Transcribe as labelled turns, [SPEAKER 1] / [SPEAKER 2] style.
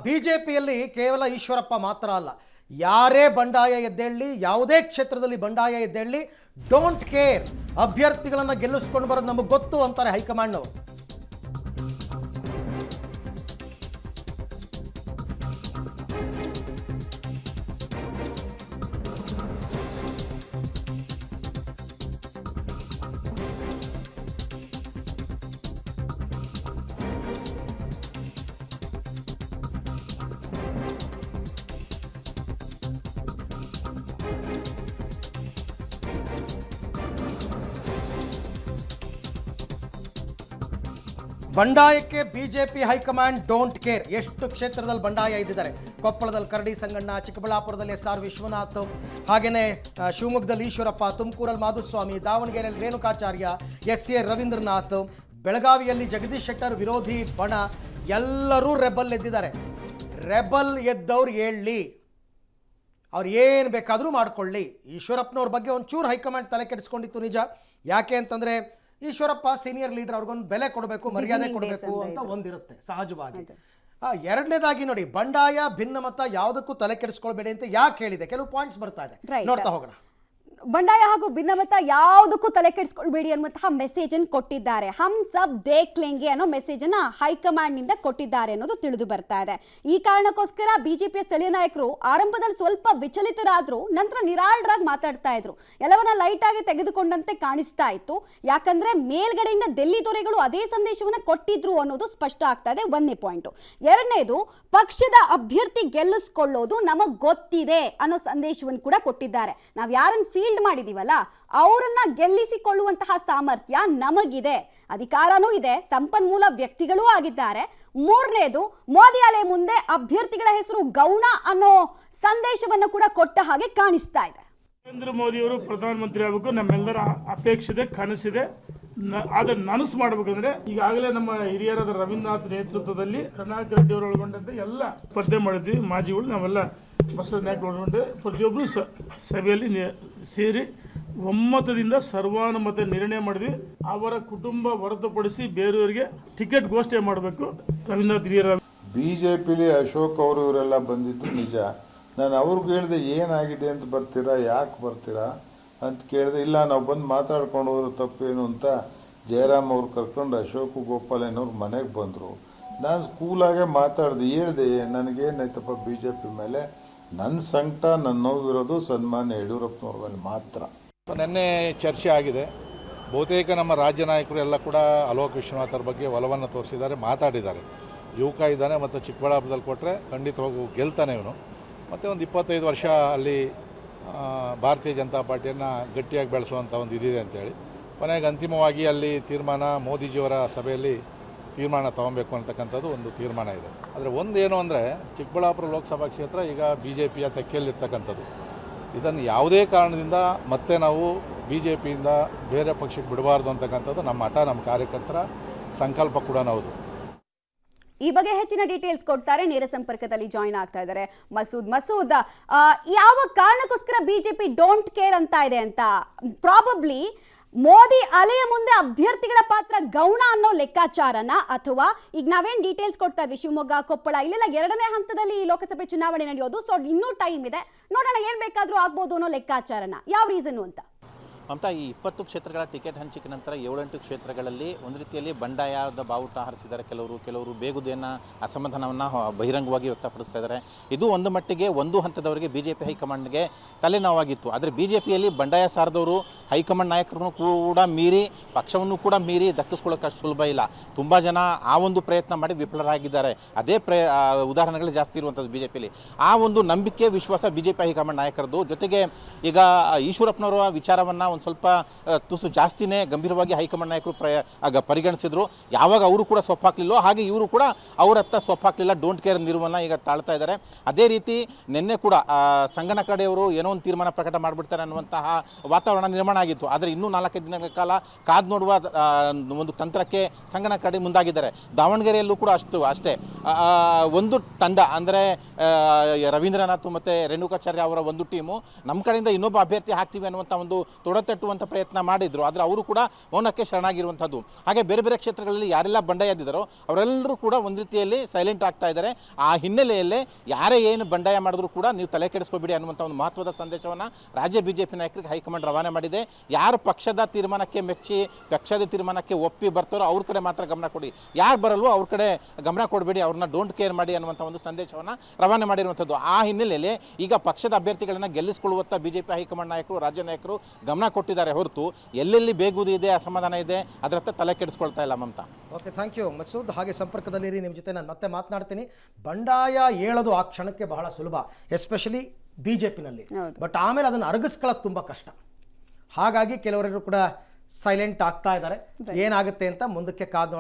[SPEAKER 1] ಬಿಜೆಪಿಯಲ್ಲಿ ಕೇವಲ ಈಶ್ವರಪ್ಪ ಮಾತ್ರ ಅಲ್ಲ, ಯಾರೇ ಬಂಡಾಯ ಎದ್ದೇಳಲಿ, ಯಾವುದೇ ಕ್ಷೇತ್ರದಲ್ಲಿ ಬಂಡಾಯ ಎದ್ದೇಳಲಿ, ಡೋಂಟ್ ಕೇರ್, ಅಭ್ಯರ್ಥಿಗಳನ್ನು ಗೆಲ್ಲಿಸ್ಕೊಂಡು ಬರೋದು ನಮಗೆ ಗೊತ್ತು ಅಂತಾರೆ ಹೈಕಮಾಂಡ್ನವರು. ಬಂಡಾಯಕ್ಕೆ ಬಿಜೆಪಿ ಹೈಕಮಾಂಡ್ ಡೋಂಟ್ ಕೇರ್. ಎಷ್ಟು ಕ್ಷೇತ್ರದಲ್ಲಿ ಬಂಡಾಯ ಇದ್ದಿದ್ದಾರೆ. ಕೊಪ್ಪಳದಲ್ಲಿ ಕರಡಿ ಸಂಗಣ್ಣ, ಚಿಕ್ಕಬಳ್ಳಾಪುರದಲ್ಲಿ SR ವಿಶ್ವನಾಥ್, ಹಾಗೆಯೇ ಶಿವಮೊಗ್ಗದಲ್ಲಿ ಈಶ್ವರಪ್ಪ, ತುಮಕೂರಲ್ಲಿ ಮಾಧುಸ್ವಾಮಿ, ದಾವಣಗೆರೆಯಲ್ಲಿ ರೇಣುಕಾಚಾರ್ಯ, SA ರವೀಂದ್ರನಾಥ್, ಬೆಳಗಾವಿಯಲ್ಲಿ ಜಗದೀಶ್ ಶೆಟ್ಟರ್ ವಿರೋಧಿ ಬಣ, ಎಲ್ಲರೂ ರೆಬಲ್ ಎದ್ದಿದ್ದಾರೆ. ರೆಬಲ್ ಎದ್ದವ್ರು ಹೇಳಲಿ, ಅವ್ರು ಏನು ಬೇಕಾದರೂ ಮಾಡ್ಕೊಳ್ಳಿ. ಈಶ್ವರಪ್ಪನವ್ರ ಬಗ್ಗೆ ಒಂಚೂರು ಹೈಕಮಾಂಡ್ ತಲೆ ಕೆಡಿಸ್ಕೊಂಡಿತ್ತು ನಿಜ. ಯಾಕೆ ಅಂತಂದರೆ ಈಶ್ವರಪ್ಪ ಸೀನಿಯರ್ ಲೀಡರ್, ಅವ್ರಿಗೊಂದು ಬೆಲೆ ಕೊಡಬೇಕು, ಮರ್ಯಾದೆ ಕೊಡಬೇಕು ಅಂತ ಒಂದಿರುತ್ತೆ ಸಹಜವಾಗಿ. ಎರಡನೇದಾಗಿ ನೋಡಿ, ಬಂಡಾಯ ಭಿನ್ನಮತ ಯಾವುದಕ್ಕೂ ತಲೆ ಕೆಡಿಸ್ಕೊಳ್ಬೇಡಿ ಅಂತ ಯಾಕೆ ಹೇಳಿದೆ, ಕೆಲವು ಪಾಯಿಂಟ್ಸ್ ಬರ್ತಾ ಇದೆ, ನೋಡ್ತಾ ಹೋಗೋಣ.
[SPEAKER 2] ಬಂಡಾಯ ಹಾಗೂ ಭಿನ್ನಮತ ಯಾವುದಕ್ಕೂ ತಲೆ ಕೆಡಿಸ್ಕೊಳ್ಬೇಡಿ ಅನ್ನುವಂತಹ ಮೆಸೇಜ್ ಅನ್ನು ಕೊಟ್ಟಿದ್ದಾರೆ. ಹಮ್ ಸಬ್ ದೇಖ್ ಲೇಂಗೆ ಅನ್ನೋ ಮೆಸೇಜ್ ಅನ್ನ ಹೈಕಮಾಂಡ್ ನಿಂದ ಕೊಟ್ಟಿದ್ದಾರೆ ಅನ್ನೋದು ತಿಳಿದು ಬರ್ತಾ ಇದೆ. ಈ ಕಾರಣಕ್ಕೋಸ್ಕರ ಬಿಜೆಪಿಯ ಸ್ಥಳೀಯ ನಾಯಕರು ಆರಂಭದಲ್ಲಿ ಸ್ವಲ್ಪ ವಿಚಲಿತರಾದ್ರು, ನಂತರ ನಿರಾಳರಾಗಿ ಮಾತಾಡ್ತಾ ಇದ್ರು. ಎಲ್ಲವನ್ನ ಲೈಟ್ ಆಗಿ ತೆಗೆದುಕೊಂಡಂತೆ ಕಾಣಿಸ್ತಾ ಇತ್ತು. ಯಾಕಂದ್ರೆ ಮೇಲ್ಗಡೆಯಿಂದ ಡೆಲ್ಲಿ ದೊರೆಗಳು ಅದೇ ಸಂದೇಶವನ್ನ ಕೊಟ್ಟಿದ್ರು ಅನ್ನೋದು ಸ್ಪಷ್ಟ ಆಗ್ತಾ ಇದೆ. ಒಂದನೇ ಪಾಯಿಂಟ್. ಎರಡನೇದು, ಪಕ್ಷದ ಅಭ್ಯರ್ಥಿ ಗೆಲ್ಲಿಸ್ಕೊಳ್ಳೋದು ನಮಗ್ ಗೊತ್ತಿದೆ ಅನ್ನೋ ಸಂದೇಶವನ್ನು ಕೂಡ ಕೊಟ್ಟಿದ್ದಾರೆ. ನಾವ್ ಯಾರನ್ನ ಫೀಲ್ಡ್ ಮಾಡಿದೀವಲ್ಲ, ಅವರನ್ನ ಗೆಲ್ಲಿಸಿಕೊಳ್ಳುವಂತಹ ಸಾಮರ್ಥ್ಯ ನಮಗಿದೆ, ಅಧಿಕಾರನೂ ಇದೆ, ಸಂಪನ್ಮೂಲ ವ್ಯಕ್ತಿಗಳೂ ಆಗಿದ್ದಾರೆ. ಮೂರನೇದು, ಮೋದಿ ಅಲೆ ಮುಂದೆ ಅಭ್ಯರ್ಥಿಗಳ ಹೆಸರು ಗೌಣ ಅನ್ನೋ ಸಂದೇಶವನ್ನು ಕೂಡ ಕೊಟ್ಟ ಹಾಗೆ ಕಾಣಿಸ್ತಾ ಇದೆ.
[SPEAKER 3] ನರೇಂದ್ರ ಮೋದಿ ಅವರು ಪ್ರಧಾನಮಂತ್ರಿ ಆಗಬೇಕು, ನಮ್ಮೆಲ್ಲರ ಅಪೇಕ್ಷೆ ಕನಸಿದೆ. ಅದನ್ನ ನನಸು ಮಾಡಬೇಕಂದ್ರೆ ಈಗಾಗಲೇ ನಮ್ಮ ಹಿರಿಯರಾದ ರವೀಂದ್ರನಾಥ್ ನೇತೃತ್ವದಲ್ಲಿ ಕರ್ನಾಟಕ ರೆಡ್ಡಿ ಅವರು ಒಳಗೊಂಡಂತೆ ಎಲ್ಲ ಸ್ಪರ್ಧೆ ಮಾಡಿದ್ವಿ. ಮಾಜಿಗಳು ನಾವೆಲ್ಲ ಬಸವರಾಜ ನಾಯಕ ಒಳಗೊಂಡು ಪ್ರತಿಯೊಬ್ಬರು ಸಭೆಯಲ್ಲಿ ಸೇರಿ ಒಮ್ಮತದಿಂದ ಸರ್ವಾನುಮತ ನಿರ್ಣಯ ಮಾಡಿದ್ವಿ. ಅವರ ಕುಟುಂಬ ಹೊರತುಪಡಿಸಿ ಬೇರೆಯವರಿಗೆ ಟಿಕೆಟ್ ಘೋಷಣೆ ಮಾಡಬೇಕು. ರವೀಂದ್ರನಾಥ್ ಹಿರಿಯರ
[SPEAKER 4] ಬಿಜೆಪಿಲಿ ಅಶೋಕ್ ಅವರು ಇವರೆಲ್ಲ ಬಂದಿದ್ದು ನಿಜ. ನಾನು ಅವ್ರಿಗೆ ಹೇಳಿದೆ, ಏನಾಗಿದೆ ಅಂತ ಬರ್ತೀರಾ, ಯಾಕೆ ಬರ್ತೀರಾ ಅಂತ ಕೇಳಿದೆ. ಇಲ್ಲ, ನಾವು ಬಂದು ಮಾತಾಡ್ಕೊಂಡು ಹೋದ್ರು ತಪ್ಪೇನು ಅಂತ ಜಯರಾಮ್ ಅವ್ರು ಕರ್ಕೊಂಡು ಅಶೋಕ್ ಗೋಪಾಲಯ್ಯನವ್ರು ಮನೆಗೆ ಬಂದರು. ನಾನು ಸ್ಕೂಲಾಗೆ ಮಾತಾಡಿದೆ, ಹೇಳಿದೆ ನನಗೇನಾಯ್ತಪ್ಪ BJP ಮೇಲೆ, ನನ್ನ ಸಂಕಟ, ನನ್ನ ನೋವಿರೋದು ಸನ್ಮಾನ್ಯ ಯಡಿಯೂರಪ್ಪನವ್ರ ಮೇಲೆ ಮಾತ್ರ.
[SPEAKER 5] ನಿನ್ನೆ ಚರ್ಚೆ ಆಗಿದೆ. ಬಹುತೇಕ ನಮ್ಮ ರಾಜ್ಯ ನಾಯಕರು ಎಲ್ಲ ಕೂಡ ಅಲೋಕ್ ವಿಶ್ವನಾಥ್ ಅವ್ರ ಬಗ್ಗೆ ಒಲವನ್ನು ತೋರಿಸಿದ್ದಾರೆ, ಮಾತಾಡಿದ್ದಾರೆ. ಯುವಕ ಇದ್ದಾನೆ ಮತ್ತು ಚಿಕ್ಕಬಳ್ಳಾಪುರದಲ್ಲಿ ಕೊಟ್ಟರೆ ಖಂಡಿತವಾಗೂ ಗೆಲ್ತಾನೆ ಇವನು. ಮತ್ತು ಒಂದು 25 ವರ್ಷ ಅಲ್ಲಿ ಭಾರತೀಯ ಜನತಾ ಪಾರ್ಟಿಯನ್ನು ಗಟ್ಟಿಯಾಗಿ ಬೆಳೆಸುವಂಥ ಒಂದು ಇದಿದೆ ಅಂತೇಳಿ ಕೊನೆಗೆ ಅಂತಿಮವಾಗಿ ಅಲ್ಲಿ ತೀರ್ಮಾನ, ಮೋದಿಜಿಯವರ ಸಭೆಯಲ್ಲಿ ತೀರ್ಮಾನ ತೊಗೊಬೇಕು ಅಂತಕ್ಕಂಥದ್ದು ಒಂದು ತೀರ್ಮಾನ ಇದೆ. ಆದರೆ ಒಂದೇನು ಅಂದರೆ, ಚಿಕ್ಕಬಳ್ಳಾಪುರ ಲೋಕಸಭಾ ಕ್ಷೇತ್ರ ಈಗ BJPಯ ತೆಕ್ಕೆಯಲ್ಲಿರ್ತಕ್ಕಂಥದ್ದು. ಇದನ್ನು ಯಾವುದೇ ಕಾರಣದಿಂದ ಮತ್ತೆ ನಾವು BJPಯಿಂದ ಬೇರೆ ಪಕ್ಷಕ್ಕೆ ಬಿಡಬಾರ್ದು ಅಂತಕ್ಕಂಥದ್ದು ನಮ್ಮ ಹಠ, ನಮ್ಮ ಕಾರ್ಯಕರ್ತರ ಸಂಕಲ್ಪ ಕೂಡ ಹೌದು.
[SPEAKER 2] ಈ ಬಗ್ಗೆ ಹೆಚ್ಚಿನ ಡೀಟೇಲ್ಸ್ ಕೊಡ್ತಾರೆ, ನೇರ ಸಂಪರ್ಕದಲ್ಲಿ ಜಾಯಿನ್ ಆಗ್ತಾ ಇದ್ದಾರೆ ಮಸೂದ್. ಯಾವ ಕಾರಣಕ್ಕೋಸ್ಕರ ಬಿಜೆಪಿ ಡೋಂಟ್ ಕೇರ್ ಅಂತ ಇದೆ ಅಂತ? ಪ್ರಾಬಬ್ಲಿ ಮೋದಿ ಅಲೆಯ ಮುಂದೆ ಅಭ್ಯರ್ಥಿಗಳ ಪಾತ್ರ ಗೌಣ ಅನ್ನೋ ಲೆಕ್ಕಾಚಾರನ, ಅಥವಾ ಈಗ ನಾವೇನ್ ಡೀಟೇಲ್ಸ್ ಕೊಡ್ತಾ ಇದ್ವಿ, ಶಿವಮೊಗ್ಗ, ಕೊಪ್ಪಳ, ಇಲ್ಲೆಲ್ಲ 2ನೇ ಹಂತದಲ್ಲಿ ಲೋಕಸಭೆ ಚುನಾವಣೆ ನಡೆಯೋದು, ಸೊ ಇನ್ನೂ ಟೈಮ್ ಇದೆ, ನೋಡೋಣ ಏನ್ ಬೇಕಾದ್ರೂ ಆಗ್ಬೋದು ಅನ್ನೋ ಲೆಕ್ಕಾಚಾರನ, ಯಾವ ರೀಸನ್ ಅಂತ?
[SPEAKER 6] ಮಮತಾ, ಈ 20 ಕ್ಷೇತ್ರಗಳ ಟಿಕೆಟ್ ಹಂಚಿಕೆ ನಂತರ 7-8 ಕ್ಷೇತ್ರಗಳಲ್ಲಿ ಒಂದು ರೀತಿಯಲ್ಲಿ ಬಂಡಾಯದ ಬಾವುಟ ಹಾರಿಸಿದ್ದಾರೆ. ಕೆಲವರು ಬೇಗುದಿಯನ್ನು, ಅಸಮಾಧಾನವನ್ನು ಬಹಿರಂಗವಾಗಿ ವ್ಯಕ್ತಪಡಿಸ್ತಾ ಇದ್ದಾರೆ. ಇದು ಒಂದು ಮಟ್ಟಿಗೆ ಒಂದು ಹಂತದವರೆಗೆ BJP ಹೈಕಮಾಂಡ್ಗೆ ತಲೆನೋವಾಗಿತ್ತು. ಆದರೆ BJPಯಲ್ಲಿ ಬಂಡಾಯ ಸಾರದವರು ಹೈಕಮಾಂಡ್ ನಾಯಕರನ್ನು ಕೂಡ ಮೀರಿ, ಪಕ್ಷವನ್ನು ಕೂಡ ಮೀರಿ ದಕ್ಕಿಸ್ಕೊಳ್ಳೋಕೆ ಸುಲಭ ಇಲ್ಲ. ತುಂಬ ಜನ ಆ ಒಂದು ಪ್ರಯತ್ನ ಮಾಡಿ ವಿಫಲರಾಗಿದ್ದಾರೆ. ಅದೇ ಉದಾಹರಣೆಗಳು ಜಾಸ್ತಿ ಇರುವಂಥದ್ದು BJPಯಲ್ಲಿ. ಆ ಒಂದು ನಂಬಿಕೆ, ವಿಶ್ವಾಸ BJP ಹೈಕಮಾಂಡ್ ನಾಯಕರದ್ದು. ಜೊತೆಗೆ ಈಗ ಈಶ್ವರಪ್ಪನವರ ವಿಚಾರವನ್ನು ಒಂದು ಸ್ವಲ್ಪ ತುಸು ಜಾಸ್ತಿನೇ ಗಂಭೀರವಾಗಿ ಹೈಕಮಾಂಡ್ ನಾಯಕರು ಪರಿಗಣಿಸಿದ್ರು. ಯಾವಾಗ ಅವರು ಕೂಡ ಸೊಪ್ಪಾಕ್ಲಿಲ್ಲೋ ಹಾಗೆ ಇವರು ಕೂಡ ಅವರತ್ತ ಸೊಪ್ಪಾಕ್ಲಿಲ್ಲ. ಡೋಂಟ್ ಕೇರ್ ನಿಲುವನ್ನು ಈಗ ತಾಳ್ತಾ ಇದ್ದಾರೆ. ಅದೇ ರೀತಿ ನಿನ್ನೆ ಕೂಡ ಸಂಗಣ್ಣ ಕಡೆಯವರು ಏನೋ ಒಂದು ತೀರ್ಮಾನ ಪ್ರಕಟ ಮಾಡಿಬಿಡ್ತಾರೆ ಅನ್ನುವಂತಹ ವಾತಾವರಣ ನಿರ್ಮಾಣ ಆಗಿತ್ತು. ಆದರೆ ಇನ್ನೂ 4-5 ದಿನಗಳ ಕಾಲ ಕಾದು ನೋಡುವ ಒಂದು ತಂತ್ರಕ್ಕೆ ಸಂಗಣ್ಣ ಕಡೆ ಮುಂದಾಗಿದ್ದಾರೆ. ದಾವಣಗೆರೆಯಲ್ಲೂ ಕೂಡ ಅಷ್ಟೇ ಒಂದು ತಂಡ, ಅಂದರೆ ರವೀಂದ್ರನಾಥ್ ಮತ್ತು ರೇಣುಕಾಚಾರ್ಯ ಅವರ ಒಂದು ಟೀಮು ನಮ್ಮ ಕಡೆಯಿಂದ ಇನ್ನೊಬ್ಬ ಅಭ್ಯರ್ಥಿ ಹಾಕ್ತೀವಿ ಅನ್ನುವಂಥ ಒಂದು ತೊಡಗು ಹೊರತಟ್ಟುವಂಥ ಪ್ರಯತ್ನ ಮಾಡಿದ್ರು, ಆದರೆ ಅವರು ಕೂಡ ಮೌನಕ್ಕೆ ಶರಣಾಗಿರುವಂಥದ್ದು. ಹಾಗೆ ಬೇರೆ ಬೇರೆ ಕ್ಷೇತ್ರಗಳಲ್ಲಿ ಯಾರೆಲ್ಲ ಬಂಡಾಯ ಎದ್ದಿದ್ದಾರೋ ಅವರೆಲ್ಲರೂ ಕೂಡ ಒಂದು ರೀತಿಯಲ್ಲಿ ಸೈಲೆಂಟ್ ಆಗ್ತಾ ಇದ್ದಾರೆ. ಆ ಹಿನ್ನೆಲೆಯಲ್ಲೇ ಯಾರೇ ಏನು ಬಂಡಾಯ ಮಾಡಿದ್ರು ಕೂಡ ನೀವು ತಲೆ ಕೆಡಿಸ್ಕೋಬೇಡಿ ಅನ್ನುವಂಥ ಒಂದು ಮಹತ್ವದ ಸಂದೇಶವನ್ನು ರಾಜ್ಯ ಬಿಜೆಪಿ ನಾಯಕರಿಗೆ ಹೈಕಮಾಂಡ್ ರವಾನೆ ಮಾಡಿದೆ. ಯಾರು ಪಕ್ಷದ ತೀರ್ಮಾನಕ್ಕೆ ಮೆಚ್ಚಿ ಪಕ್ಷದ ತೀರ್ಮಾನಕ್ಕೆ ಒಪ್ಪಿ ಬರ್ತಾರೋ ಅವ್ರ ಕಡೆ ಮಾತ್ರ ಗಮನ ಕೊಡಿ, ಯಾರು ಬರಲ್ವೋ ಅವ್ರ ಕಡೆ ಗಮನ ಕೊಡಬೇಡಿ, ಅವ್ರನ್ನ ಡೋಂಟ್ ಕೇರ್ ಮಾಡಿ ಅನ್ನುವಂಥ ಒಂದು ಸಂದೇಶವನ್ನು ರವಾನೆ ಮಾಡಿರುವಂಥದ್ದು. ಆ ಹಿನ್ನೆಲೆಯಲ್ಲಿ ಈಗ ಪಕ್ಷದ ಅಭ್ಯರ್ಥಿಗಳನ್ನು ಗೆಲ್ಲಿಸಿಕೊಳ್ಳುವತ್ತ ಬಿಜೆಪಿ ಹೈಕಮಾಂಡ್ ನಾಯಕರು, ರಾಜ್ಯ ನಾಯಕರು ಗಮನ ಕೊಟ್ಟಿದ್ದಾರೆ ಹೊರತು ಎಲ್ಲೆಲ್ಲಿ ಬೇಗುದಿ ಇದೆ, ಅಸಮಾಧಾನ ಇದೆ ಅದರತ್ತ ತಲೆ ಕೆಡಿಸ್ಕೊಳ್ತಾ ಇಲ್ಲ Mamata.
[SPEAKER 1] Okay, thank you Masood. ಹಾಗೆ ಸಂಪರ್ಕದಲ್ಲಿರಿ, ನಿಮ್ಮ ಜೊತೆ ನಾನು ಮತ್ತೆ ಮಾತನಾಡ್ತೀನಿ. ಬಂಡಾಯ ಹೇಳೋದು ಆ ಕ್ಷಣಕ್ಕೆ ಬಹಳ ಸುಲಭ, ಎಸ್ಪೆಷಲಿ ಬಿಜೆಪಿನಲ್ಲಿ. ಬಟ್ ಆಮೇಲೆ ಅದನ್ನು ಅರಗಿಸ್ಕೊಳ್ಳೋದು ತುಂಬ ಕಷ್ಟ. ಹಾಗಾಗಿ ಕೆಲವರೆಲ್ಲರೂ ಕೂಡ ಸೈಲೆಂಟ್ ಆಗ್ತಾ ಇದ್ದಾರೆ. ಏನಾಗುತ್ತೆ ಅಂತ ಮುಂದಕ್ಕೆ ಕಾದು ನೋಡೋಣ.